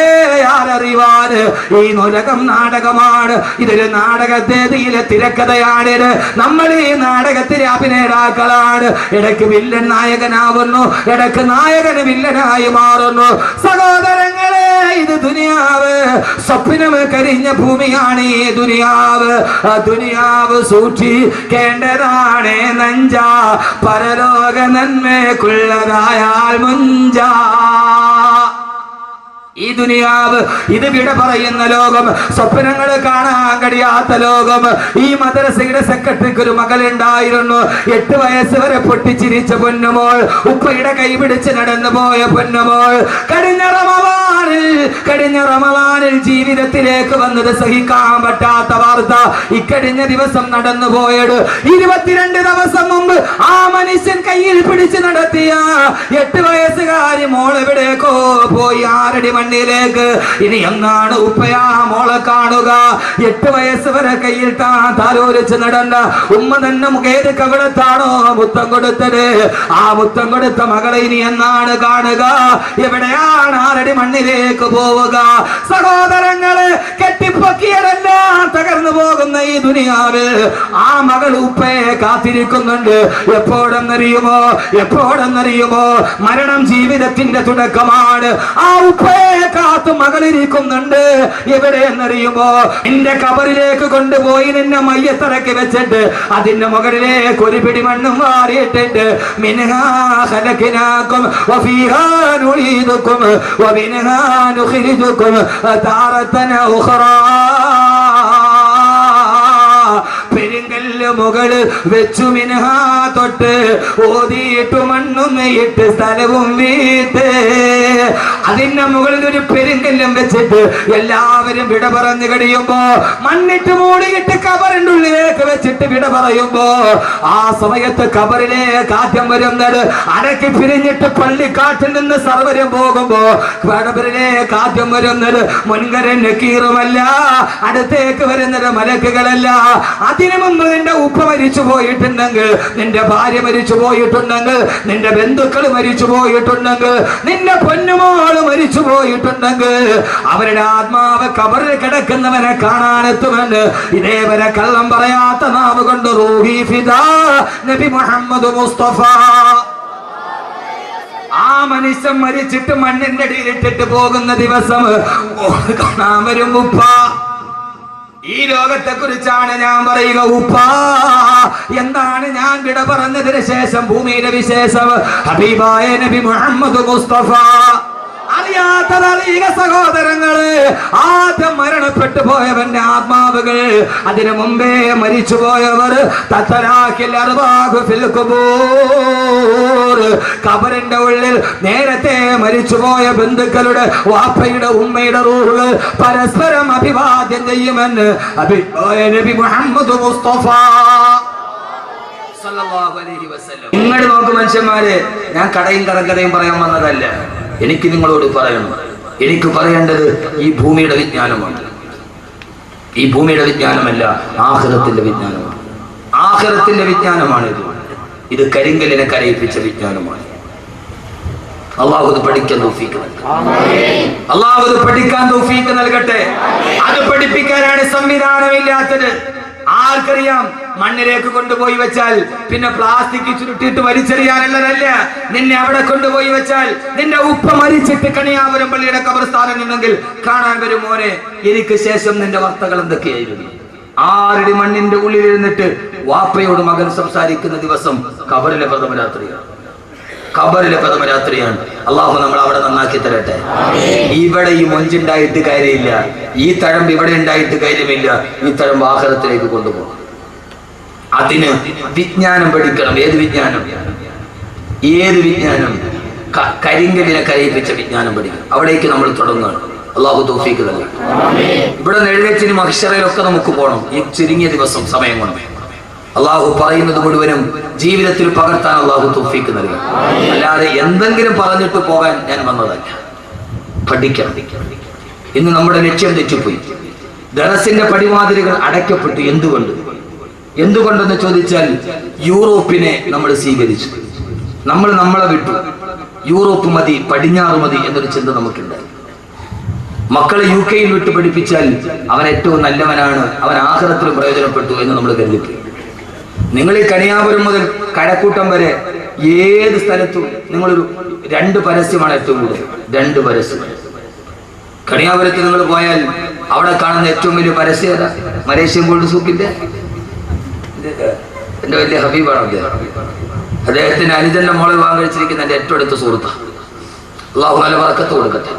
ആരറിവാൾ. ഈ ഉലകം നാടകമാണ്. ഇതൊരു നാടകത്തേതിയിലെ തിരക്കഥയാണിത്. നമ്മൾ ഈ നാടകത്തിലെ അഭിനേതാക്കളാണ്. ഇടയ്ക്ക് വില്ലൻ നായകനാവുന്നു, ഇടയ്ക്ക് നായകന് വില്ലനായി മാറുന്നു. സഹോദരങ്ങളെ, ഇത് ദുനിയാവ്, സ്വപ്നം കരിഞ്ഞ ഭൂമിയാണ് ഈ ദുനിയാവ്. ദുനിയാവ് സൂക്ഷിക്കേണ്ടതാണ് നഞ്ച, പരലോക നന്മയ്ക്കുള്ളതായാൽ മുഞ്ച. ഈ ദുനിയാവ് ഇത് വിട പറയുന്ന ലോകം, സ്വപ്നങ്ങൾ കാണാൻ കഴിയാത്ത ലോകം. ഈ മദ്രസയുടെ സെക്രട്ടറിക്ക് ഒരു മകളുണ്ടായിരുന്നു. 8 വയസ്സ് വരെ പൊട്ടിച്ചിരിച്ച പൊന്നുമോൾ, ഉപ്പയുടെ കൈ പിടിച്ച് നടന്നു പോയ പൊന്നുമോൾ. കഴിഞ്ഞ റമളാനിൽ ജീവിതത്തിലേക്ക് വന്നത് സഹിക്കാൻ പറ്റാത്ത വാർത്ത. ഇക്കഴിഞ്ഞ ദിവസം നടന്നു പോയത് 22 ദിവസം മുമ്പ് ആ മനുഷ്യൻ കയ്യിൽ പിടിച്ച് നടത്തിയ 8 വയസ്സുകാരി മോൾ എവിടേക്കോ പോയി, ആരടി മണ്ണിലേക്ക്. ഇനി എന്നാണ് ഉപ്പയാ മോളെ കാണുക? 8 വയസ്സ് വരെ കയ്യിൽ താലോലിച്ച് നടന്ന ഉമ്മ തന്നെ മുഖേത് കവിടത്താണോ മുത്തം കൊടുത്തത്? ആ മുത്തം കൊടുത്ത മകളെ ഇനി എന്നാണ് കാണുക? എവിടെയാണ് ആരടി മണ്ണിലേക്ക് പോവുക? സഹോദരങ്ങള്, കെട്ടിപ്പൊക്കിയതെല്ലാം തകർന്നു പോകുന്ന ഈ ദുനിയാവിൽ ആ മകൾ ഉപ്പയെ കാത്തിരിക്കുന്നുണ്ട്. എപ്പോഴെന്നറിയുമോ? മരണം ജീവിതത്തിന്റെ തുടക്കമാണ്. ആ ഉപ്പയെ കാത്തു മകളിരിക്കുന്നുണ്ട്. എവിടെയെന്നറിയുമോ? നിന്റെ കബറിലേക്ക് കൊണ്ടുപോയി നിന്നെ മയ്യത്തിറക്കി വെച്ചിട്ട് അതിന്റെ മുകളിലേക്ക് ഒരു പിടി മണ്ണും വാരിയിട്ടിട്ട് മിൻഹാ ഖലഖനാകും വഫീഹാ നുഈദുകും വമിൻഹാ നുഖ്രിജുകും താറതൻ ഉഖറാ. പെരുങ്കല്ല് മുകളിൽ വെച്ചു മിൻഹാ തൊട്ട് ഓതിയിട്ടു മണ്ണും നെയ്യിട്ട് സ്ഥലവും വീട്ട് അതിന്റെ മുകളിൽ ഒരു പെരുങ്കല്ലും വെച്ചിട്ട് എല്ലാവരും വിട പറഞ്ഞു കഴിയുമ്പോ മണ്ണിട്ട് മൂടിയിട്ട് കബറിന്റെ ഉള്ളിലേക്ക് വെച്ചിട്ട് വിട പറയുമ്പോ ആ സമയത്ത് കബറിലേക്ക് ആദ്യം വരുന്നത് അടക്കി പിരിഞ്ഞിട്ട് പള്ളിക്കാട്ടിൽ നിന്ന് സർവരും പോകുമ്പോ കബറിലേക്ക് ആദ്യം വരുന്നത് മുൻകരൻ നക്കീറുമല്ല, അടുത്തേക്ക് വരുന്നത് മലക്കുകളല്ല. അതിനു മുമ്പ് നിന്റെ ഉപ്പ മരിച്ചു പോയിട്ടുണ്ടെങ്കിൽ, നിന്റെ ഭാര്യ മരിച്ചു പോയിട്ടുണ്ടെങ്കിൽ, നിന്റെ ബന്ധുക്കൾ മരിച്ചു പോയിട്ടുണ്ടെങ്കിൽ, നിന്റെ പൊന്നുമോള് മരിച്ചു പോയിട്ടുണ്ടെങ്കിൽ അവരുടെ ആത്മാവ് കബറിൽ കിടക്കുന്നവനെ കാണാനെത്തുമെന്ന് ഇതേവരെ കള്ളം പറയാത്ത നാവ് കൊണ്ട് റൂഹി ഫിദാ നബി മുഹമ്മദ് മുസ്തഫ. ആ മനുഷ്യൻ മരിച്ചിട്ട് മണ്ണിന്റെ അടിയിലിട്ടിട്ട് പോകുന്ന ദിവസം കാണാൻ വരും ഉപ്പ. ഈ ലോകത്തെ കുറിച്ചാണ് ഞാൻ പറയുക. ഉപ്പ എന്താണ് ഞാൻ വിട പറഞ്ഞതിന് ശേഷം ഭൂമിയുടെ വിശേഷം ഹബീബായ നബി മുഹമ്മദ് മുസ്തഫ. അറിയാത്തതറിയുക സഹോദരങ്ങള്. ആദ്യം മരണപ്പെട്ടു പോയവന്റെ ആത്മാവുകൾ, അതിനു മുമ്പേ മരിച്ചു പോയവർ കബറിന്റെ ഉള്ളിൽ നേരത്തെ മരിച്ചുപോയ ബന്ധുക്കളുടെ വാപ്പയുടെ ഉമ്മയുടെ റൂഹുകൾ പരസ്പരം അഭിവാദ്യം ചെയ്യുമെന്ന് നബി മുഹമ്മദ് മുസ്തഫ. നിങ്ങൾ നോക്ക് മനുഷ്യന്മാരെ, ഞാൻ കടയും കടങ്കഥയും പറയാൻ വന്നതല്ല. എനിക്ക് നിങ്ങളോട് പറയണം, എനിക്ക് പറയേണ്ടത് ഈ ഭൂമിയുടെ വിജ്ഞാനമാണ്. ഈ ഭൂമിയുടെ വിജ്ഞാനമല്ല, ആഖിറത്തിന്റെ വിജ്ഞാനമാണ്. ആഖിറത്തിന്റെ വിജ്ഞാനമാണ് ഇത്. ഇത് കരിങ്കലിനെ കരയിപ്പിച്ച വിജ്ഞാനമാണ്. അള്ളാഹു അത് പഠിക്കാൻ തൗഫീഖ് നൽകട്ടെ. അള്ളാഹു അത് പഠിക്കാൻ തൗഫീഖ് നൽകട്ടെ. അത് പഠിപ്പിക്കാനാണ് സംവിധാനമില്ലാത്തത്. ആർക്കറിയാം? മണ്ണിലേക്ക് കൊണ്ടുപോയി വെച്ചാൽ പിന്നെ പ്ലാസ്റ്റിക് ചുരുട്ടിയിട്ട് വലിച്ചെറിയാനുള്ളതല്ല. നിന്നെ അവിടെ കൊണ്ടുപോയി വെച്ചാൽ നിന്റെ ഉപ്പ മരിച്ചിട്ട് കണിയാപുരം പള്ളിയുടെ ഖബർസ്ഥാനം ഉണ്ടെങ്കിൽ കാണാൻ വരും, മോനെ എനിക്ക് ശേഷം നിന്റെ വാർത്തകൾ എന്തൊക്കെയായിരുന്നു. 6 അടി മണ്ണിന്റെ ഉള്ളിലിരുന്നിട്ട് വാപ്പയോട് മകൻ സംസാരിക്കുന്ന ദിവസം ഖബറിലെ പ്രഥമ രാത്രിയാണ്. ഖബറിലെ പ്രഥമ രാത്രിയാണ്. അള്ളാഹു നമ്മൾ അവിടെ നന്നാക്കി തരട്ടെ. ഇവിടെ ഈ മൊഞ്ചുണ്ടായിട്ട് കാര്യമില്ല, ഈ തഴമ്പ് ഇവിടെ ഉണ്ടായിട്ട് കാര്യമില്ല. ഈ തഴമ്പ് ആഖിറത്തിലേക്ക് കൊണ്ടുപോകണം. അതിന് വിജ്ഞാനം പഠിക്കണം. ഏത് വിജ്ഞാനം? ഏത് വിജ്ഞാനം? കരിങ്കലിനെ കരയിപ്പിച്ച വിജ്ഞാനം പഠിക്കണം. അവിടേക്ക് നമ്മൾ തുടങ്ങുകയാണ്. അള്ളാഹു തൗഫീഖ് നൽകട്ടെ. ഇവിടെ നെഴുവേച്ചിനും മഹ്ശറയിലൊക്കെ നമുക്ക് പോകണം. ഈ ചുരുങ്ങിയ ദിവസം സമയം കൊണ്ട് അള്ളാഹു പറയുന്നത് മുഴുവനും ജീവിതത്തിൽ പകർത്താൻ അള്ളാഹു തൗഫീഖ് നൽകി. അല്ലാതെ എന്തെങ്കിലും പറഞ്ഞിട്ട് പോകാൻ ഞാൻ വന്നതല്ല. പഠിക്കണം. ഇന്ന് നമ്മുടെ ലക്ഷ്യം തെറ്റിപ്പോയി. ദറസിന്റെ പടിവാതിലുകൾ അടയ്ക്കപ്പെട്ടു. എന്തുകൊണ്ടെന്ന് ചോദിച്ചാൽ യൂറോപ്പിനെ നമ്മൾ സ്വീകരിച്ചു. നമ്മളെ വിട്ടു. യൂറോപ്പ് മതി, പടിഞ്ഞാറ് മതി എന്നൊരു ചിന്ത നമുക്കുണ്ടായി. മക്കളെ UK വിട്ട് പഠിപ്പിച്ചാൽ അവൻ ഏറ്റവും നല്ലവനാണ്, അവൻ ആഖിറത്തിൽ പ്രയോജനപ്പെട്ടു എന്ന് നമ്മൾ കരുതി. നിങ്ങൾ ഈ കണിയാപുരം മുതൽ കഴക്കൂട്ടം വരെ ഏത് സ്ഥലത്തും നിങ്ങളൊരു 2 പരസ്യമാണ് ഏറ്റവും കൂടുതൽ. 2 പരസ്യം. കണിയാപുരത്ത് നിങ്ങൾ പോയാൽ അവിടെ കാണുന്ന ഏറ്റവും വലിയ പരസ്യം ഏതാ? മലേഷ്യൻ ഗോൾഡ് സൂക്കിന്റെ എന്റെ വലിയ ഹബീബാണ് അദ്ദേഹം. അദ്ദേഹത്തിന് അനുജന്റെ മോളെ വിവാഹം കഴിച്ചിരിക്കുന്ന എന്റെ ഏറ്റവും അടുത്ത സുഹൃത്താണ്. അള്ളാഹു നല്ല ബർക്കത്ത് കൊടുക്കട്ടെ.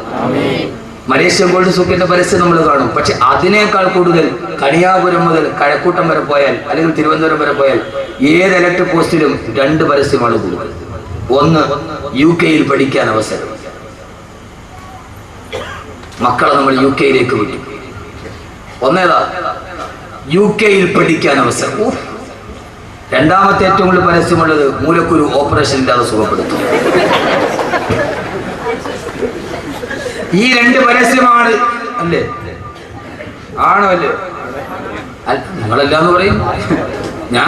മലേഷ്യൻ ഗോൾഡ് സൂക്കിന്റെ പരസ്യം നമ്മൾ കാണും. പക്ഷെ അതിനേക്കാൾ കൂടുതൽ കണിയാപുരം മുതൽ കഴക്കൂട്ടം വരെ പോയാൽ അല്ലെങ്കിൽ തിരുവനന്തപുരം വരെ പോയാൽ ഏത് ഇലക്ട്രിക് പോസ്റ്റിലും 2 പരസ്യമാണ് കൂടുതൽ. ഒന്ന്, UK പഠിക്കാൻ അവസരം. മക്കളെ നമ്മൾ UK വിട്ടു. ഒന്നേതാ? UK പഠിക്കാൻ അവസരം. രണ്ടാമത്തെ ഏറ്റവും കൂടുതൽ പരസ്യമുള്ളത് മൂലക്കുരു ഓപ്പറേഷൻ ഇല്ലാതെ സുഖപ്പെടുത്തും. ഈ 2 പരസ്യമാണ്. അല്ലേ? ആണോ? അല്ലേ? ഞങ്ങളെല്ലാന്ന് പറയും. ഞാൻ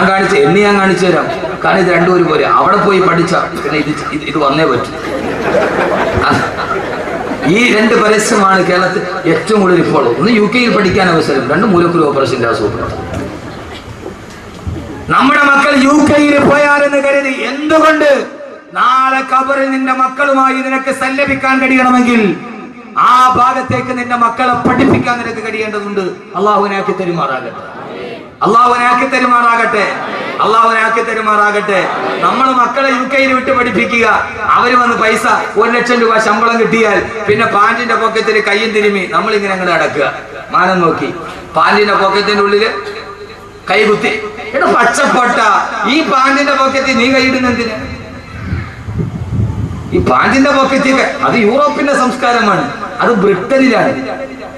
കാണിച്ചു തരാം. കാരണം ഇത് 2 ഒരുപോലെ. അവിടെ പോയി പഠിച്ച പിന്നെ ഇത് വന്നേ പറ്റും. ഈ 2 പരസ്യമാണ് കേരളത്തിൽ ഏറ്റവും കൂടുതൽ ഇപ്പോൾ. ഒന്ന് UK പഠിക്കാൻ അവസരം, 2 മൂലക്കുരു ഓപ്പറേഷൻ ഇല്ലാതെ സുഖപ്പെടുത്തും. നമ്മുടെ മക്കൾ UK പോയാലെന്ന് കരുതി എന്തുകൊണ്ട്? നാളെ ഖബറിൽ നിന്റെ മക്കളുമായി നിനക്ക് സല്ലപിക്കാൻ കഴിയണമെങ്കിൽ ആ ഭാഗത്തേക്ക് നിന്റെ മക്കളെ പഠിപ്പിക്കാൻ നിനക്ക് കഴിയേണ്ടതുണ്ട്. അള്ളാഹുവിനാക്കി തരുമാറാകട്ടെ. നമ്മൾ മക്കളെ UK വിട്ട് പഠിപ്പിക്കുക. അവര് വന്ന് പൈസ 1 ലക്ഷം രൂപ ശമ്പളം കിട്ടിയാൽ പിന്നെ പാന്റിന്റെ പോക്കറ്റിൽ കയ്യും തിരുമി നമ്മളിങ്ങനെ അങ്ങോട്ട് അടക്കുക. മാനം നോക്കി പാന്റിന്റെ പോക്കറ്റിന്റെ ഉള്ളില് കൈകുത്തി. എടാ പച്ചപ്പൊട്ട, ഈ പാന്റിന്റെ പോക്കറ്റിൽ നീ കൈയിടുന്നെന്തിന്? ഈ പാന്റിന്റെ പോക്കറ്റിൽ അത് യൂറോപ്പിന്റെ സംസ്കാരമാണ്. അത് ബ്രിട്ടനിലാണ്.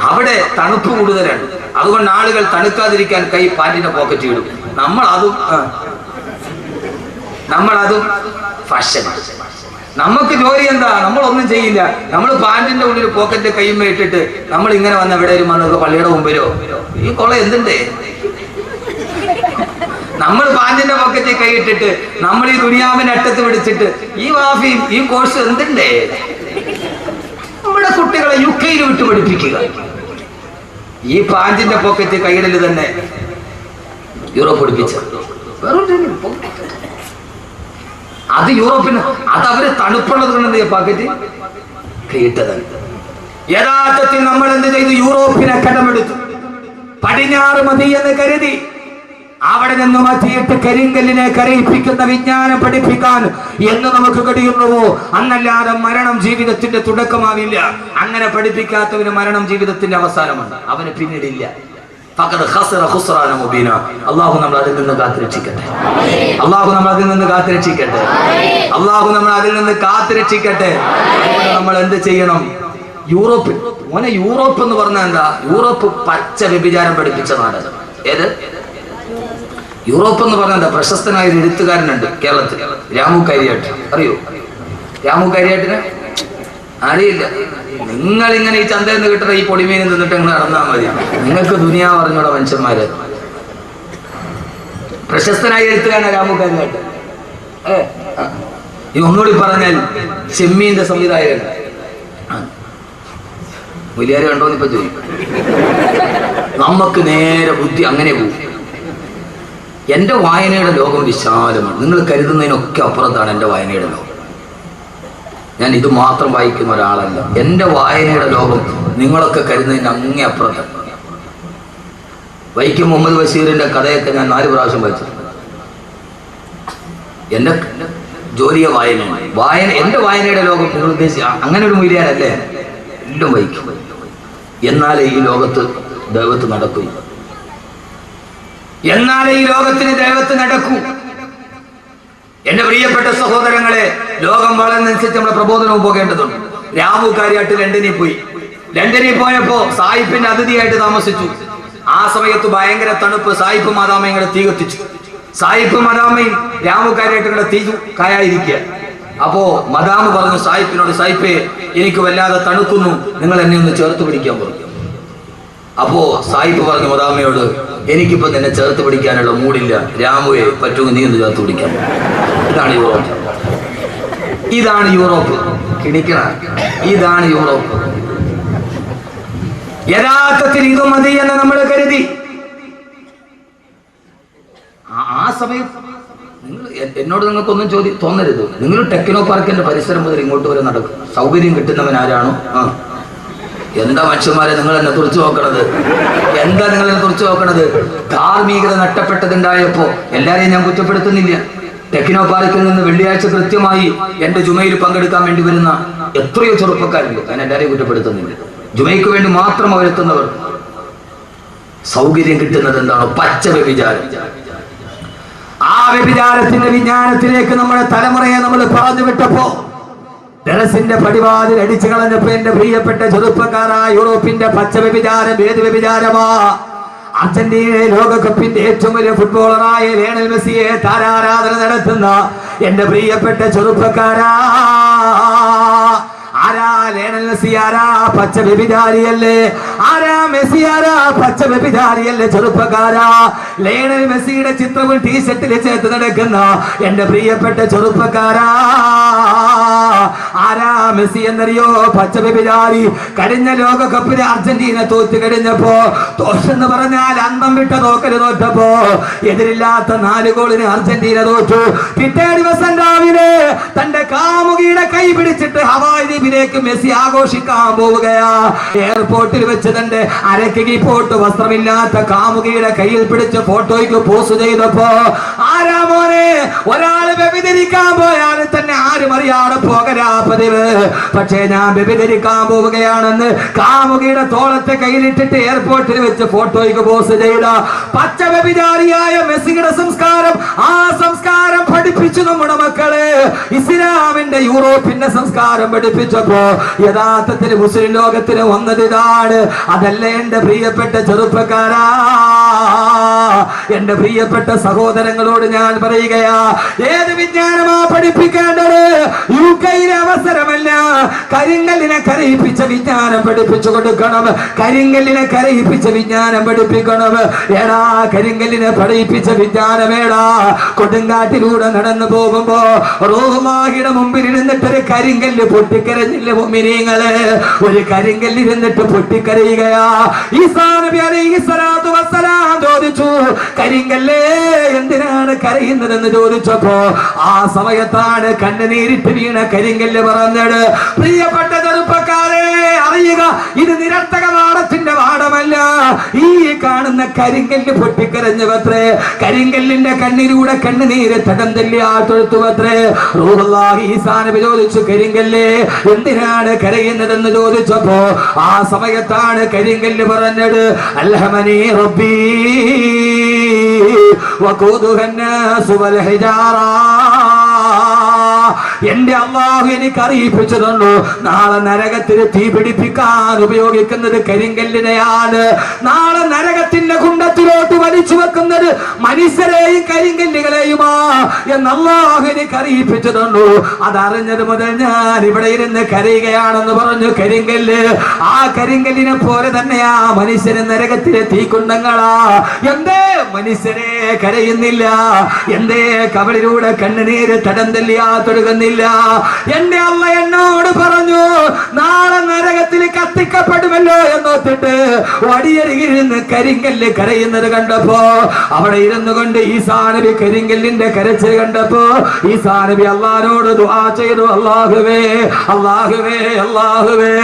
അവിടെ തണുപ്പ് കൂടുതലാണ്. അതുകൊണ്ട് ആളുകൾ തണുക്കാതിരിക്കാൻ കൈ പാന്റിന്റെ പോക്കറ്റ് ഇടും. നമ്മളതും ഫാഷൻ. നമുക്ക് ജോലി എന്താ? നമ്മളൊന്നും ചെയ്യില്ല. നമ്മൾ പാന്റിന്റെ ഉള്ളിൽ പോക്കറ്റ് കൈമ്മ ഇട്ടിട്ട് നമ്മൾ ഇങ്ങനെ വന്ന എവിടെയും വന്നൊക്കെ പള്ളിയുടെ മുമ്പിലോ ഈ കൊള്ള എന്തുണ്ടേ? നമ്മൾ പാന്റിന്റെ പോക്കറ്റിൽ കൈയിട്ടിട്ട് നമ്മൾ ഈ ദുനിയാവിന്റെ അറ്റത്ത് പിടിച്ചിട്ട് ഈ വാഫിയും ഈ കോഴ്സ് എന്തുണ്ടേ? നമ്മുടെ കുട്ടികളെ UK വിട്ട് പഠിപ്പിക്കുക. ഈ പാന്റിന്റെ പോക്കറ്റ് കൈയിടല് തന്നെ യൂറോപ്പ് പഠിപ്പിച്ച അത് യൂറോപ്പിന് അത് അവര് തണുപ്പുള്ളത് കൊണ്ട് പോക്കറ്റ് കൈയിട്ടതാണ്. യഥാർത്ഥത്തിൽ നമ്മൾ എന്ത് ചെയ്തു? യൂറോപ്പിനെ കടമെടുത്തു. പടിഞ്ഞാറ് മതി എന്ന് കരുതി അവിടെ നിന്ന് മാറ്റിയിട്ട് കരിങ്കല്ലിനെ കരയിപ്പിക്കുന്ന വിജ്ഞാനം പഠിപ്പിക്കാൻ എന്ന് നമുക്ക് കഴിയുന്നുവോ? അന്നല്ലാതെ മരണം ജീവിതത്തിന്റെ തുടക്കമാവില്ല. അങ്ങനെ പഠിപ്പിക്കാത്തവന് മരണം ജീവിതത്തിന്റെ അവസാനമാണ്. അവന് പിന്നീടില്ല. അള്ളാഹു നമ്മൾ അതിൽ നിന്ന് കാത്തുരക്ഷിക്കട്ടെ. നമ്മൾ എന്ത് ചെയ്യണം? യൂറോപ്പ് എന്ന് പറഞ്ഞാൽ എന്താ? യൂറോപ്പ് പച്ച വ്യഭിചാരം പഠിപ്പിച്ച നാടകം. ഏത് യൂറോപ്പ് എന്ന് പറഞ്ഞാൽ എന്താ? പ്രശസ്തനായ ഒരു എഴുത്തുകാരനുണ്ട് കേരളത്തിൽ, രാമു കരിയാട്ട്. അറിയോ രാമു കരിയാട്ടിനെ? അറിയില്ല. നിങ്ങൾ ഇങ്ങനെ ഈ ചന്തയിൽ നിന്ന് കിട്ടുന്ന ഈ പൊടിമീൻ നിന്നിട്ട് നിങ്ങൾ നടന്നാൽ മതി. നിങ്ങൾക്ക് ദുനിയാവ് പറഞ്ഞോളാം മനുഷ്യന്മാര്. പ്രശസ്തനായ എഴുത്തുകാരനാണ് രാമു കരിയാട്ട്. ഈ ഒന്നുകൂടി പറഞ്ഞാൽ ചെമ്മീന്റെ സംവിധായകൻ വലിയാരെ കണ്ടോന്ന് ഇപ്പൊ ചോദിക്കും. നമുക്ക് നേരെ ബുദ്ധി അങ്ങനെ പോകും. എൻ്റെ വായനയുടെ ലോകം വിശാലമാണ്. നിങ്ങൾ കരുതുന്നതിനൊക്കെ അപ്പുറത്താണ് എൻ്റെ വായനയുടെ ലോകം. ഞാൻ ഇത് മാത്രം വായിക്കുന്ന ഒരാളല്ല. എൻ്റെ വായനയുടെ ലോകം നിങ്ങളൊക്കെ കരുതുന്നതിന് അങ്ങേ അപ്പുറത്താണ്. വൈക്കം മുഹമ്മദ് ബഷീറിന്റെ കഥയൊക്കെ ഞാൻ 4 പ്രാവശ്യം വായിച്ചിട്ടുണ്ട്. എൻ്റെ ജോലിയെ വായന എൻ്റെ വായനയുടെ ലോകം നിങ്ങൾ ഉദ്ദേശിച്ച അങ്ങനെ ഒരു മൂല്യാരല്ലേ? എല്ലാം വായിക്കും. എന്നാലേ ഈ ലോകത്ത് ദൈവത്ത് നടക്കൂ. എന്നാലേ ഈ ലോകത്തിന് ദൈവത്ത് നടക്കൂ. എന്റെ പ്രിയപ്പെട്ട സഹോദരങ്ങളെ, ലോകം വളർന്നനുസരിച്ച് നമ്മുടെ പ്രബോധനവും പോകേണ്ടതുണ്ട്. രാമു കാര്യമായിട്ട് ലണ്ടനിൽ പോയി. ലണ്ടനിൽ പോയപ്പോ സായിപ്പിന്റെ അതിഥിയായിട്ട് താമസിച്ചു. ആ സമയത്ത് ഭയങ്കര തണുപ്പ്. സായിപ്പ് മദാമയും കൂടെ തീ കത്തിച്ചു. സായിപ്പ് മദാമയും രാമു കാര്യമായിട്ട് കൂടെ തീ കായായിരിക്കുക. അപ്പോ മദാമ പറഞ്ഞു സായിപ്പിനോട്, സായിപ്പേ എനിക്ക് വല്ലാതെ തണുക്കുന്നു, നിങ്ങൾ എന്നെ ഒന്ന് ചേർത്ത് പിടിക്കാൻ പറഞ്ഞു. അപ്പോ സായിപ്പ് പറഞ്ഞു മദാമയോട്, എനിക്കിപ്പോ നിന്നെ ചേർത്ത് പിടിക്കാനുള്ള മൂടില്ല, രാമുവെ പറ്റുമെങ്കിൽ നീ ഒന്ന് ചേർത്ത് പിടിക്കാൻ. ഇതാണ് യൂറോപ്പ്. ഇതാണ് യൂറോപ്പ്. കിണിക്കണ ഇതാണ് യൂറോപ്പ്. യഥാർത്ഥത്തിൽ ഇത് മതി എന്ന് നമ്മൾ കരുതി. ആ സമയത്ത് എന്നോട് നിങ്ങൾക്കൊന്നും തോന്നരുത്. നിങ്ങൾ ടെക്നോ പാർക്കിന്റെ പരിസരം മുതൽ ഇങ്ങോട്ട് വരെ നടക്കും. സൗകര്യം കിട്ടുന്നവൻ ആരാണോ? എന്താ മനുഷ്യന്മാരെ നിങ്ങൾ എന്നെ തുറച്ചു നോക്കണത്? എന്താ നിങ്ങൾ എന്നെ തുറച്ചു നോക്കണത്? ധാർമ്മികത നഷ്ടപ്പെട്ടതുണ്ടായപ്പോ എല്ലാരെയും ഞാൻ കുറ്റപ്പെടുത്തുന്നില്ല. ടെക്നോ പാർക്കിൽ നിന്ന് വെള്ളിയാഴ്ച കൃത്യമായി എന്റെ ജുമയിൽ പങ്കെടുക്കാൻ വേണ്ടി വരുന്ന എത്രയോ ചെറുപ്പക്കാരുണ്ട്. ഞാൻ എല്ലാരെയും കുറ്റപ്പെടുത്തുന്നില്ല. ജുമയ്ക്ക് വേണ്ടി മാത്രം അവരെത്തുന്നവർ. സൗകര്യം കിട്ടുന്നത് എന്താണോ? പച്ച വ്യഭിചാരം. ആ വ്യഭിചാരത്തിന്റെ വിജ്ഞാനത്തിലേക്ക് നമ്മുടെ തലമുറയെ നമ്മൾ പറഞ്ഞു വിട്ടപ്പോ, ടെറസിന്റെ പടിവാതിൽ അടിച്ചു കളഞ്ഞപ്പോ എന്റെ പ്രിയപ്പെട്ട ചെറുപ്പക്കാരായ യൂറോപ്പിന്റെ പച്ച വ്യഭിചാരം ഏത് വ്യഭിചാരമാ? അർജന്റീന ലോകകപ്പിന്റെ ഏറ്റവും വലിയ ഫുട്ബോളറായ ലയണൽ മെസ്സിയെ താരാരാധന നടത്തുന്ന എന്റെ പ്രിയപ്പെട്ട ചെറുപ്പക്കാരാ, ആരാ ലയണൽ മെസ്സി? ആരാ? പച്ച വ്യഭിചാരിയല്ലേ? ആരാ മെസ്സി? ആരാ? പച്ച വ്യഭിചാരിയല്ലേ? ചെറുപ്പക്കാരാ, ലയണൽ മെസ്സിയുടെ ചിത്രവും ടീഷർട്ടിൽ ചേർത്ത് നടക്കുന്ന എന്റെ പ്രിയപ്പെട്ട ചെറുപ്പക്കാരാ, ആരാ മെസ്സി എന്നറിയോ? പച്ച വ്യഭിചാരി. കഴിഞ്ഞ ലോകകപ്പിന് അർജന്റീന തോറ്റ് കഴിഞ്ഞപ്പോ, തോറ്റെന്ന് പറഞ്ഞാൽ അന്തം വിട്ട തോക്കല് തോറ്റപ്പോ, എതിരില്ലാത്ത 4 ഗോളിന് അർജന്റീന തോറ്റു. പിറ്റേ ദിവസം രാവിലെ തന്റെ കാമുകിയുടെ കൈ പിടിച്ചിട്ട് ഹവായ് ദ്വീപിലേക്ക് മെസ്സി ആഘോഷിക്കാൻ പോവുകയാ. എയർപോർട്ടിൽ വെച്ച് തന്റെ അരക്കി പോട്ട് വസ്ത്രമില്ലാത്ത കാമുകിയുടെ കയ്യിൽ പിടിച്ച് ഫോട്ടോയ്ക്ക് പോസ്റ്റ് ചെയ്തപ്പോ, ആരാ മോനെ? ഒരാള് വ്യഭിചരിക്കാൻ പോയാൽ തന്നെ ആരും അറിയാതെ പോകരാ പതിവ്. പക്ഷേ ഞാൻ വ്യഭിചരിക്കാൻ പോവുകയാണെന്ന് കാമുകിയുടെ തോളത്തെ കയ്യിലിട്ടിട്ട് എയർപോർട്ടിൽ വെച്ച് ഫോട്ടോയ്ക്ക് പോസ്റ്റ് ചെയ്ത പച്ച വ്യഭിചാരിയായ മെസ്സിയുടെ സംസ്കാരം, ആ സംസ്കാരം പഠിപ്പിച്ചു നമ്മുടെ മക്കളെ. ഇസ്ലാമിന്റെ യൂറോപ്പിന്റെ സംസ്കാരം പഠിപ്പിച്ചപ്പോ യഥാർത്ഥത്തിൽ മുസ്ലിം ലോകത്തിന് വന്നത് ഇതാണ്. അതല്ല എന്റെ പ്രിയപ്പെട്ട ചെറുപ്പക്കാരാ, എന്റെ പ്രിയപ്പെട്ട സഹോദരങ്ങളോട് ഞാൻ പറയുകയാ, ഏത് വിജ്ഞാനമാ പഠിപ്പിക്കേണ്ടത്? യുകെയിലെ അവസരമല്ല. കരിങ്കല്ലിനെ കരയിപ്പിച്ച വിജ്ഞാനം പഠിപ്പിച്ചു കൊടുക്കണം. കരിങ്കല്ലിനെ കരയിപ്പിച്ച വിജ്ഞാനം പഠിപ്പിക്കണം. ഏടാ കരിങ്കല്ലിനെ പഠിപ്പിച്ച വിജ്ഞാനമേടാ? കൊടുങ്കാട്ടിലൂടെ നടന്നു പോകുമ്പോ റൂഹുമാഹിയുടെ മുമ്പിൽ ഇരുന്നിട്ടൊരു കരിങ്കല്ല് പൊട്ടിക്കരഞ്ഞില്ല മുഅ്മിനീങ്ങളെ? ഒരു കരിങ്കല്ല് ഇരുന്നിട്ട് പൊട്ടിക്കരയുകയാ. ഈസാ നബി അലൈഹിസ്സലാത്തു വസ്സലാം ചോദിച്ചു, കരിങ്കല്ലേ എന്തിനാണ് കരയുന്നതെന്ന് ചോദിച്ചപ്പോ, ആ സമയത്താണ് കണ്ണുനീരിട്ട് വീണ കരിങ്കല്ല് പറഞ്ഞത്, പ്രിയപ്പെട്ട ചെറുപ്പക്കാരെ അറിയുക, ഇത് നിരർത്ഥക പാഠത്തിന്റെ പാഠമല്ല. ഈ കാണുന്ന കരിങ്കല്ല് പൊട്ടിക്കരഞ്ഞവത്രേ. കരിങ്കല്ലിന്റെ കണ്ണിലൂടെ കണ്ണുനീര് തടം തല്ലിയാത്തൊഴുത്തുവത്രേ. റൂഹുല്ലാഹി ഈസാ നബി ചോദിച്ചു, കരിങ്കല്ലേ എന്തിനാണ് കരയുന്നതെന്ന് ചോദിച്ചപ്പോ, ആ സമയത്താണ് കരിങ്കല്ല് പറഞ്ഞത്, അൽഹമനി റബ്ബി വഖൂദുഹൻ നാസു വൽ ഹിജാറ. എന്റെ അല്ലാഹു എനിക്ക് അറിയിപ്പിച്ചു തന്നു, നാളെ നരകത്തിൽ തീ പിടിപ്പിക്കാൻ ഉപയോഗിക്കുന്നത് കരിങ്കല്ലിനെയാണ്. നാളെ നരകത്തിന്റെ കുണ്ടത്തിലോട്ട് വലിച്ചു വെക്കുന്നത് മനുഷ്യരെയും കരിങ്കല്ലുകളെയുമാ എന്ന് അല്ലാഹു എനിക്ക് അറിയിപ്പിച്ചു തന്നു. അതറിഞ്ഞത് മുതൽ ഞാൻ ഇവിടെ ഇരുന്ന് കരയുകയാണെന്ന് പറഞ്ഞു കരിങ്കല്ല്. ആ കരിങ്കല്ലിനെ പോലെ തന്നെയാ മനുഷ്യന് നരകത്തിലെ തീക്കുണ്ടങ്ങളാ. എന്തേ മനുഷ്യരെ കരയുന്നില്ല? എന്തേ കവളിലൂടെ കണ്ണുനീര് തടം തല്ലിയാ തൊടുകുന്നില്ല? കഴിയില്ല. എന്റെ അള്ള എന്നോട് പറഞ്ഞു, നാളെ നരകത്തിൽ കത്തിക്കപ്പെടുമല്ലോ എന്നോത്തിട്ട് വടിയരികിരുന്ന് കരിങ്കല്ല് കരയുന്നത് കണ്ടപ്പോ അവിടെ ഇരുന്നു കൊണ്ട് ഈസാ നബി കരിങ്കല്ലിന്റെ കരച്ചിൽ കണ്ടപ്പോ ഈസാ നബി അള്ളാഹിനോട് ദുആ ചെയ്തു, അല്ലാഹുവേ അല്ലാഹുവേ അല്ലാഹുവേ,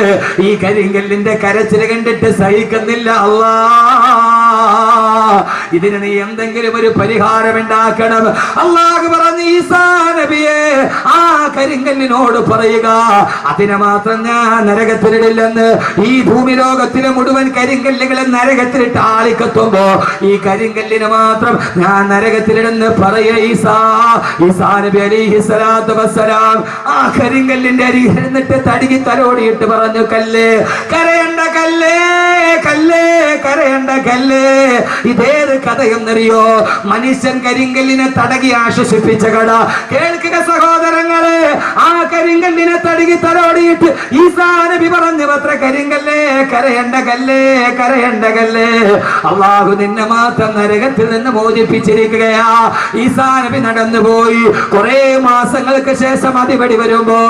ഈ കരിങ്കല്ലിന്റെ കരച്ചിൽ കണ്ടിട്ട് സഹിക്കുന്നില്ല അല്ലാ, ഇതിന് നീ എന്തെങ്കിലും ഒരു പരിഹാരം ഉണ്ടാക്കണം. അല്ലാഹു പറഞ്ഞു, ഈസാ നബിയെ ആ കരിങ്കല്ലിനോട് പറയുക, അതിനെ മാത്രം ഞാൻ നരകത്തിലിടില്ലെന്ന്. ഈ ഭൂമി ലോകത്തിലെ മുഴുവൻ കരിങ്കല്ലുകളെ നരകത്തിലിട്ട് ആളിക്കത്തുമ്പോ ഈ കരിങ്കല്ലിനെ മാത്രം ഞാൻ നരകത്തിലിടുന്ന് പറയ ഈസാ. ഈസാ നബി അലൈഹി സ്വലാത്തു വസ്സലാം ആ കരിങ്കല്ലിന്റെ അരികിൽ ഇരുന്നിട്ട് തടികി തലോടിയിട്ട് പറഞ്ഞു, കല്ല് കരയണ്ട, കല്ലേ കല്ലേ കരയണ്ട കല്ലേ. ഇതേത് കഥയെന്നറിയോ? മനുഷ്യൻ കരിങ്കല്ലിനെ തടകി ആശ്വസിപ്പിച്ച കഥ. കേൾക്കുക സഹോദരങ്ങളെ, ആ കരിങ്കല്ലിനെ തടകി തലോടിയിട്ട് ഈസാ നബി പറഞ്ഞു, അത്ര കരിങ്കല്ലേ കരയണ്ട കല്ലേ കരയണ്ട കല്ലേ, അല്ലാഹു നിന്നെ മാത്രം നരകത്തിൽ നിന്ന് മോചിപ്പിച്ചിരിക്കുകയാ. ഈസാ നബി നടന്നുപോയി. കുറെ മാസങ്ങൾക്ക് ശേഷം അതിപടി വരുമ്പോ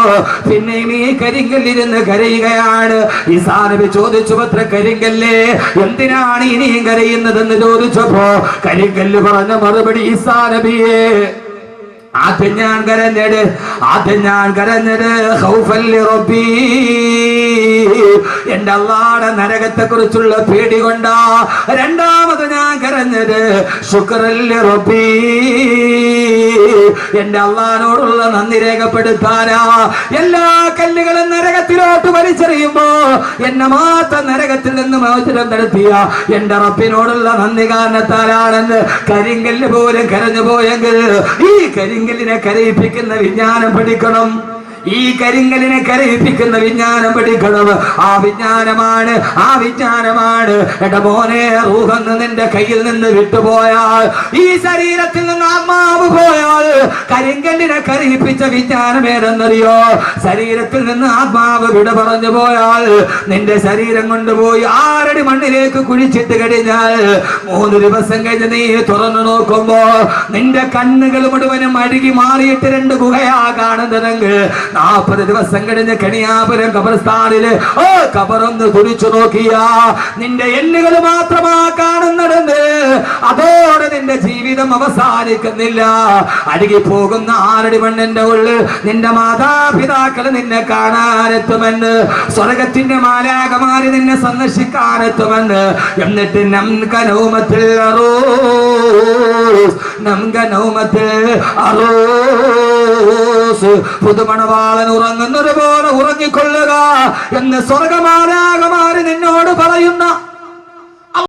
പിന്നെയും ഈ കരിങ്കല്ലിരുന്ന് കരയുകയാണ്. ഈസാ നബി ചോദിച്ചു, അത്ര കരിങ്കല്ലേ എന്തിനാണ് ഇനിയും കരയുന്നതെന്ന് ചോദിച്ചപ്പോ കരിങ്കല്ല് പറഞ്ഞ മറുപടി, ഈസാ നബിയെ ആദ്യം ഞാൻ കരഞ്ഞത് ഖൗഫൻ ലിറബ്ബി, എന്റെ അല്ലാഹുവിന്റെ നരകത്തെ കുറിച്ചുള്ള പേടി കൊണ്ടാ. രണ്ടാമത് ഞാൻ കരഞ്ഞത് ശുക്റൻ ലിറബ്ബി, എന്റെ അല്ലാഹുവിനോടുള്ള നന്ദി രേഖപ്പെടുത്താനാ. എല്ലാ കല്ലുകളും നരകത്തിലോട്ട് വലിച്ചെറിയുമ്പോ എന്നെ മാത്രം നരകത്തിൽ നിന്ന് മോചനം നടത്തിയ എന്റെ റബ്ബിനോടുള്ള നന്ദി കാരണത്താലാണെന്ന് കരിങ്കല്ല് പോലും കരഞ്ഞു പോയെങ്കിൽ ഈ കരിങ്കല്ലിനെ കരയിപ്പിക്കുന്ന വിജ്ഞാനം പഠിക്കണം. ഈ കരിങ്കല്ലിനെ കരയിപ്പിക്കുന്ന വിജ്ഞാനം പഠിക്കണം. ആ വിജ്ഞാനമാണ് എന്റെ മോനെ, റൂഹെന്ന് നിന്റെ കയ്യിൽ നിന്ന് വിട്ടുപോയാൽ, ഈ ശരീരത്തിൽ നിന്ന് ആത്മാവ് പോയാൽ, കരിങ്കല്ലിനെ കരയിപ്പിച്ച വിജ്ഞാനം ഏതെന്നറിയോ? ശരീരത്തിൽ നിന്ന് ആത്മാവ് വിട പറഞ്ഞു പോയാൽ നിന്റെ ശരീരം കൊണ്ടുപോയി 6 അടി മണ്ണിലേക്ക് കുഴിച്ചിട്ട് കഴിഞ്ഞാൽ 3 ദിവസം കഴിഞ്ഞ് നീ തുറന്നു നോക്കുമ്പോ നിന്റെ കണ്ണുകൾ മുഴുവനും അഴുകി മാറിയിട്ട് 2 ഗുഹയാ കാണുന്നതെങ്കിൽ 40 ദിവസം കഴിഞ്ഞ് കണിയാപുരം ഖബർസ്ഥാനില് ഖബറൊന്ന് തുറിച്ചു നോക്കിയാ നിന്റെ എല്ലുകൾ മാത്രമാ കാണുന്നതെന്ന്. അതോടെ നിന്റെ ജീവിതം അവസാനിക്കുന്നില്ല. അഴുകി പോകുന്ന 6 അടി മണ്ണിന്റെ ഉള്ളിൽ നിന്റെ മാതാപിതാക്കൾ നിന്നെ കാണാനെത്തുമെന്ന്, സ്വർഗത്തിന്റെ മാലാഖമാര് നിന്നെ സന്ദർശിക്കാനെത്തുമെന്ന്. എന്നിട്ട് പുതുമണവാളൻ ഉറങ്ങുന്നത് പോലെ ഉറങ്ങിക്കൊള്ളുക എന്ന് സ്വർഗമാലാഖമാര് നിന്നോട് പറയുന്ന